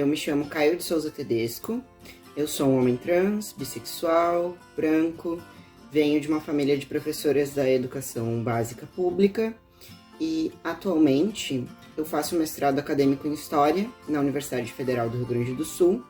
Eu me chamo Caio de Souza Tedesco, eu sou um homem trans, bissexual, branco, venho de uma família de professoras da educação básica pública e atualmente eu faço mestrado acadêmico em História na Universidade Federal do Rio Grande do Sul,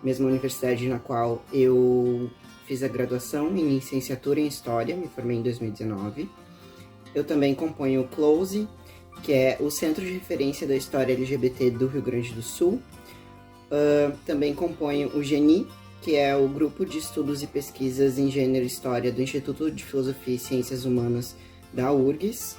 mesma universidade na qual eu fiz a graduação em licenciatura em História, me formei em 2019. Eu também componho o CLOSE, que é o Centro de Referência da História LGBT do Rio Grande do Sul. Também componho o GENI, que é o Grupo de Estudos e Pesquisas em Gênero e História do Instituto de Filosofia e Ciências Humanas da URGS.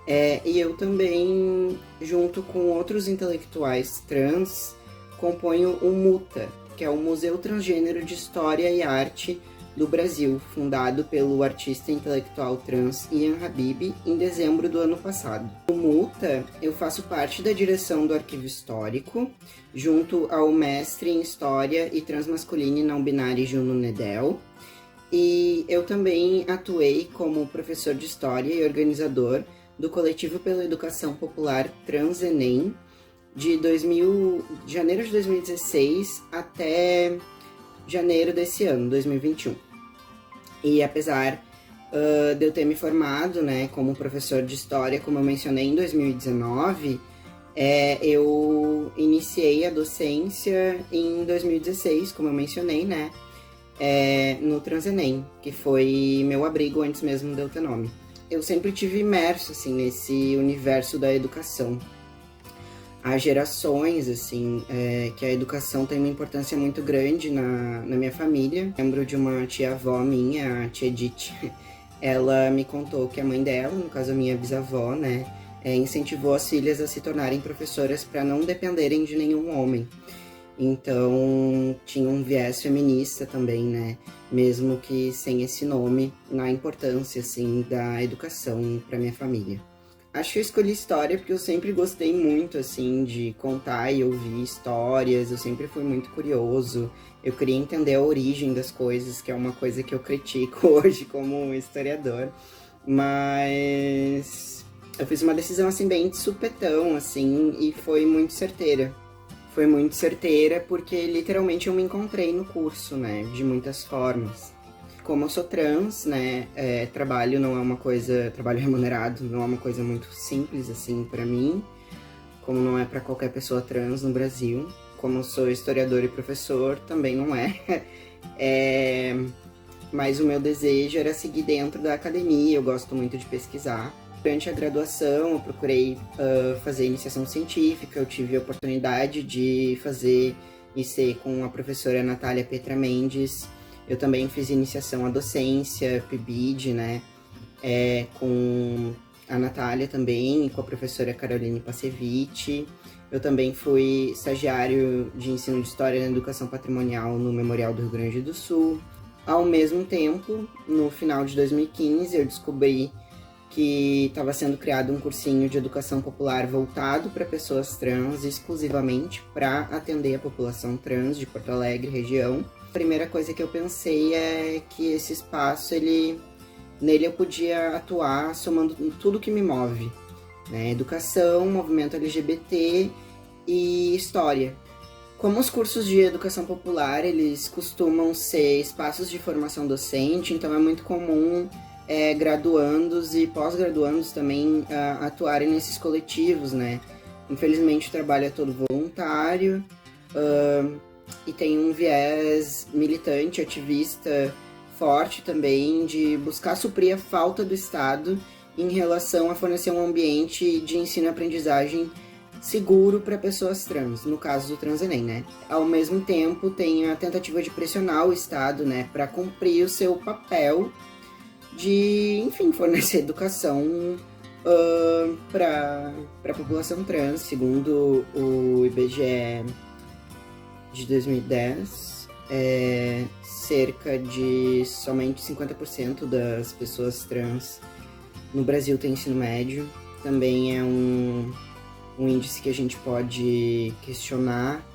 E eu também, junto com outros intelectuais trans, componho o MUTA, que é o Museu Transgênero de História e Arte do Brasil, fundado pelo artista intelectual trans Ian Habib em dezembro do ano passado. No MUTA, eu faço parte da direção do Arquivo Histórico, junto ao mestre em História e Transmasculina e Não Binária Juno Nedel, e eu também atuei como professor de História e organizador do Coletivo pela Educação Popular TransEnem, de janeiro de 2016 até janeiro desse ano, 2021. E apesar de eu ter me formado, né, como professor de História, como eu mencionei, em 2019, eu iniciei a docência em 2016, como eu mencionei, né, no TransEnem, que foi meu abrigo antes mesmo de eu ter nome. Eu sempre tive imerso, assim, nesse universo da educação. Há gerações, assim, que a educação tem uma importância muito grande na minha família. Lembro de uma tia-avó minha, a tia Edith, ela me contou que a mãe dela, no caso a minha bisavó, né, incentivou as filhas a se tornarem professoras para não dependerem de nenhum homem. Então, tinha um viés feminista também, né, mesmo que sem esse nome, na importância, assim, da educação para minha família. Acho que eu escolhi História porque eu sempre gostei muito, assim, de contar e ouvir histórias, eu sempre fui muito curioso, eu queria entender a origem das coisas, que é uma coisa que eu critico hoje como historiador, mas eu fiz uma decisão, assim, bem de supetão, assim, e foi muito certeira. Foi muito certeira porque, literalmente, eu me encontrei no curso, né, de muitas formas. Como eu sou trans, né, trabalho remunerado não é uma coisa muito simples, assim, pra mim, como não é pra qualquer pessoa trans no Brasil. Como eu sou historiador e professor, também não é. Mas o meu desejo era seguir dentro da academia, eu gosto muito de pesquisar. Durante a graduação, eu procurei fazer iniciação científica, eu tive a oportunidade de fazer IC com a professora Natália Petra Mendes. Eu também fiz iniciação à docência, PIBID, né, com a Natália também, e com a professora Caroline Passevici. Eu também fui estagiário de ensino de História na Educação Patrimonial no Memorial do Rio Grande do Sul. Ao mesmo tempo, no final de 2015, eu descobri que estava sendo criado um cursinho de educação popular voltado para pessoas trans, exclusivamente para atender a população trans de Porto Alegre, região. A primeira coisa que eu pensei é que esse espaço, nele eu podia atuar somando tudo que me move, né? Educação, movimento LGBT e história. Como os cursos de educação popular, eles costumam ser espaços de formação docente, então é muito comum graduandos e pós-graduandos também atuarem nesses coletivos, né? Infelizmente o trabalho é todo voluntário, e tem um viés militante, ativista forte também de buscar suprir a falta do Estado em relação a fornecer um ambiente de ensino e aprendizagem seguro para pessoas trans, no caso do TransEnem, né? Ao mesmo tempo, tem a tentativa de pressionar o Estado, né, para cumprir o seu papel de, enfim, fornecer educação para a população trans. Segundo o IBGE de 2010, cerca de somente 50% das pessoas trans no Brasil têm ensino médio. Também é um índice que a gente pode questionar,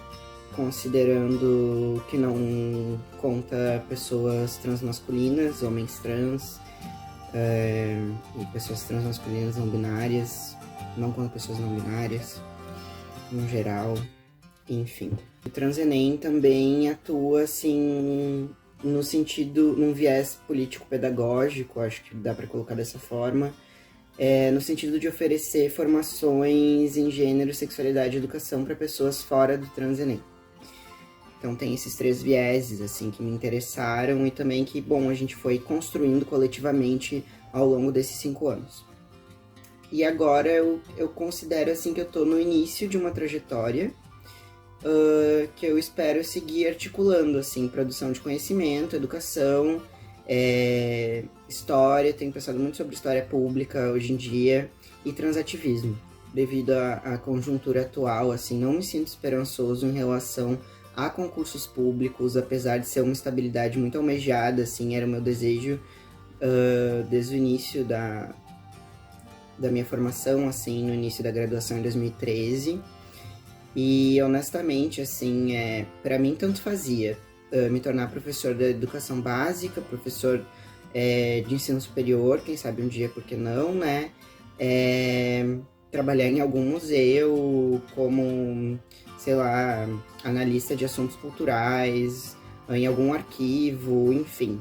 considerando que não conta pessoas transmasculinas, homens trans, e pessoas transmasculinas não binárias, não conta pessoas não binárias, no geral. enfim. O Transenem também atua, assim, no sentido, num viés político-pedagógico, acho que dá para colocar dessa forma, no sentido de oferecer formações em gênero, sexualidade e educação para pessoas fora do Transenem. Então tem esses 3 vieses, assim, que me interessaram e também que, bom, a gente foi construindo coletivamente ao longo desses 5 anos. E agora eu considero, assim, que eu tô no início de uma trajetória que eu espero seguir articulando, assim, produção de conhecimento, educação, história, tenho pensado muito sobre história pública hoje em dia, e transativismo. Devido à conjuntura atual, assim, não me sinto esperançoso em relação a concursos públicos, apesar de ser uma estabilidade muito almejada, assim, era o meu desejo desde o início da minha formação, assim, no início da graduação em 2013. E, honestamente, assim, para mim tanto fazia me tornar professor da educação básica, professor de ensino superior, quem sabe um dia, por que não, né? Trabalhar em algum museu como, sei lá, analista de assuntos culturais, em algum arquivo, enfim.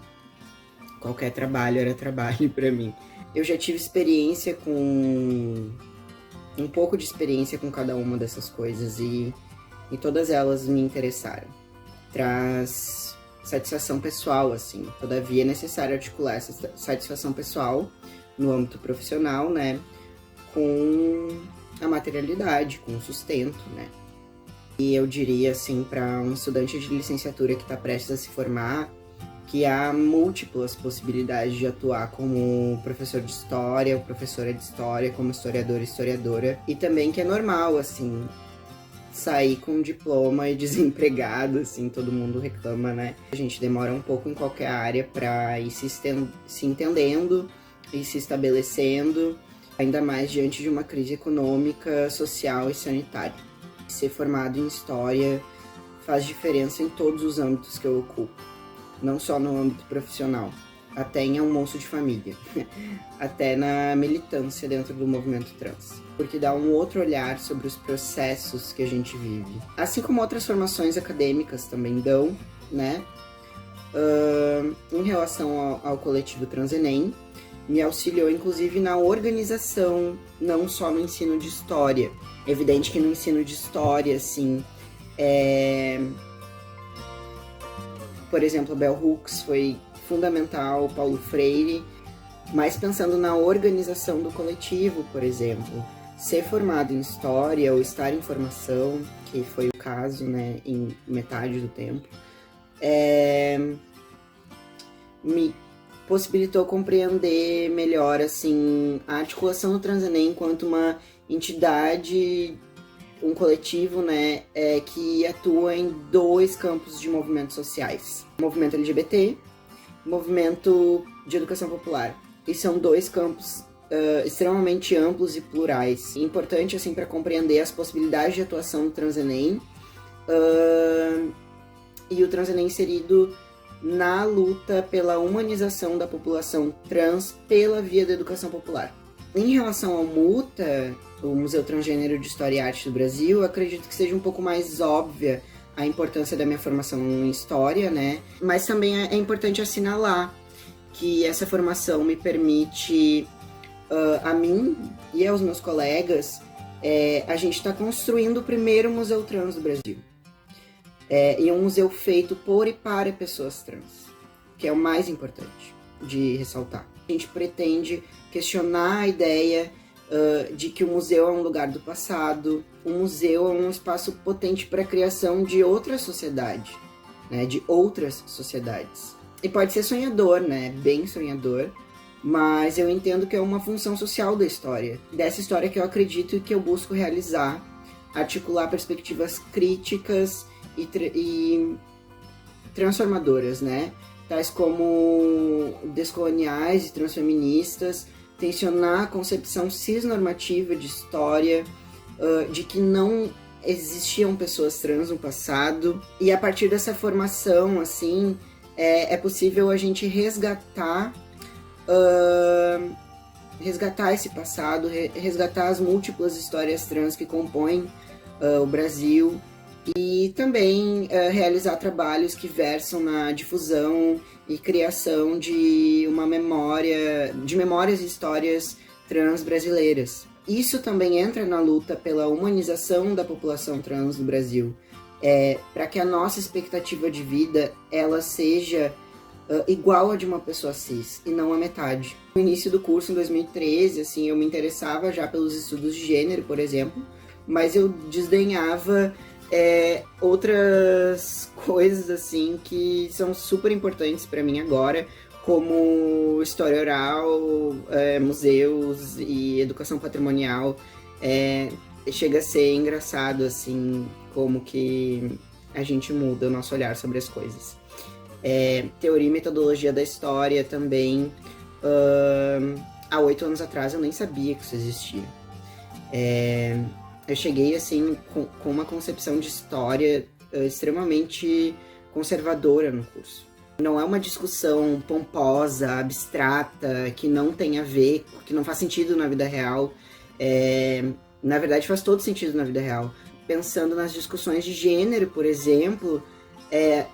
Qualquer trabalho era trabalho para mim. Eu já tive experiência com... um pouco de experiência com cada uma dessas coisas e todas elas me interessaram. Traz satisfação pessoal, assim. Todavia é necessário articular essa satisfação pessoal no âmbito profissional, né? Com a materialidade, com o sustento, né? E eu diria, assim, para um estudante de licenciatura que está prestes a se formar, que há múltiplas possibilidades de atuar como professor de história, ou professora de história, como historiador e historiadora, e também que é normal, assim, sair com um diploma e desempregado, assim, todo mundo reclama, né? A gente demora um pouco em qualquer área para ir se entendendo e se estabelecendo, ainda mais diante de uma crise econômica, social e sanitária. Ser formado em história faz diferença em todos os âmbitos que eu ocupo, não só no âmbito profissional, até em almoço de família, até na militância dentro do movimento trans, porque dá um outro olhar sobre os processos que a gente vive, assim como outras formações acadêmicas também dão, né? Em relação ao coletivo Transenem, me auxiliou inclusive na organização, não só no ensino de história. É evidente que no ensino de história, assim, por exemplo, a Bell Hooks foi fundamental, Paulo Freire, mas pensando na organização do coletivo, por exemplo, ser formado em história ou estar em formação, que foi o caso, né, em metade do tempo, me possibilitou compreender melhor, assim, a articulação do Transenem enquanto uma entidade, um coletivo, né, que atua em 2 campos de movimentos sociais. Movimento LGBT, movimento de educação popular. E são 2 campos extremamente amplos e plurais. E importante, assim, para compreender as possibilidades de atuação do Transenem e o Transenem inserido na luta pela humanização da população trans pela via da educação popular. Em relação ao MUTA, o Museu Transgênero de História e Arte do Brasil, acredito que seja um pouco mais óbvia a importância da minha formação em História, né? Mas também é importante assinalar que essa formação me permite, a mim e aos meus colegas, a gente está construindo o primeiro museu trans do Brasil. E um museu feito por e para pessoas trans, que é o mais importante de ressaltar. A gente pretende questionar a ideia de que o museu é um lugar do passado, o museu é um espaço potente para a criação de outra sociedade, né, de outras sociedades. E pode ser sonhador, né, bem sonhador, mas eu entendo que é uma função social da história, dessa história que eu acredito e que eu busco realizar, articular perspectivas críticas e transformadoras, né? Tais como descoloniais e transfeministas, tensionar a concepção cisnormativa de história, de que não existiam pessoas trans no passado, e a partir dessa formação, assim, é possível a gente resgatar esse passado, resgatar as múltiplas histórias trans que compõem o Brasil, E também realizar trabalhos que versam na difusão e criação de memórias e histórias trans brasileiras. Isso também entra na luta pela humanização da população trans no Brasil, para que a nossa expectativa de vida ela seja igual a de uma pessoa cis e não a metade. No início do curso, em 2013, assim, eu me interessava já pelos estudos de gênero, por exemplo, mas eu desdenhava outras coisas assim que são super importantes para mim agora, como história oral, museus e educação patrimonial. Chega a ser engraçado assim como que a gente muda o nosso olhar sobre as coisas. Teoria e metodologia da história também. Há 8 anos atrás eu nem sabia que isso existia. Eu cheguei assim com uma concepção de história extremamente conservadora no curso. Não é uma discussão pomposa, abstrata, que não tem a ver, que não faz sentido na vida real. Na verdade faz todo sentido na vida real. Pensando nas discussões de gênero, por exemplo,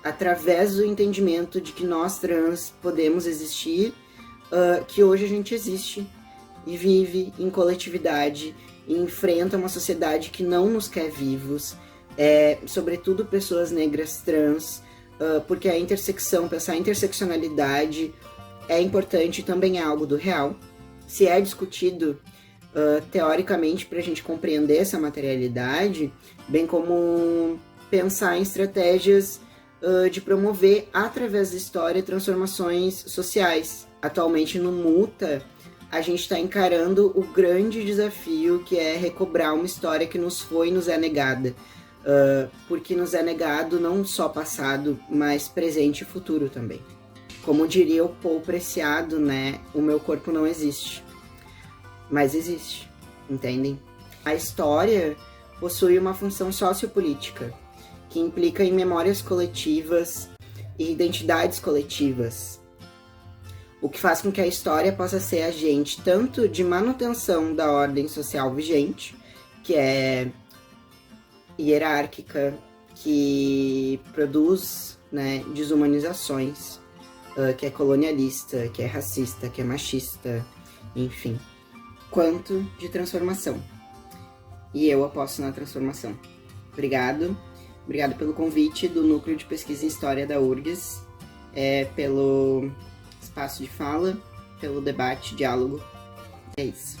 através do entendimento de que nós trans podemos existir, que hoje a gente existe e vive em coletividade e enfrenta uma sociedade que não nos quer vivos, sobretudo pessoas negras trans, porque pensar a interseccionalidade é importante e também é algo do real. Se é discutido teoricamente para a gente compreender essa materialidade, bem como pensar em estratégias de promover, através da história, transformações sociais. Atualmente no MUTA, a gente está encarando o grande desafio que é recobrar uma história que nos é negada. Porque nos é negado não só passado, mas presente e futuro também. Como diria o Paul Preciado, né? O meu corpo não existe, mas existe, entendem? A história possui uma função sociopolítica, que implica em memórias coletivas e identidades coletivas, o que faz com que a história possa ser agente tanto de manutenção da ordem social vigente, que é hierárquica, que produz, né, desumanizações, que é colonialista, que é racista, que é machista, enfim, quanto de transformação. E eu aposto na transformação. Obrigado pelo convite do Núcleo de Pesquisa em História da URGS, pelo espaço de fala, pelo debate, diálogo. É isso.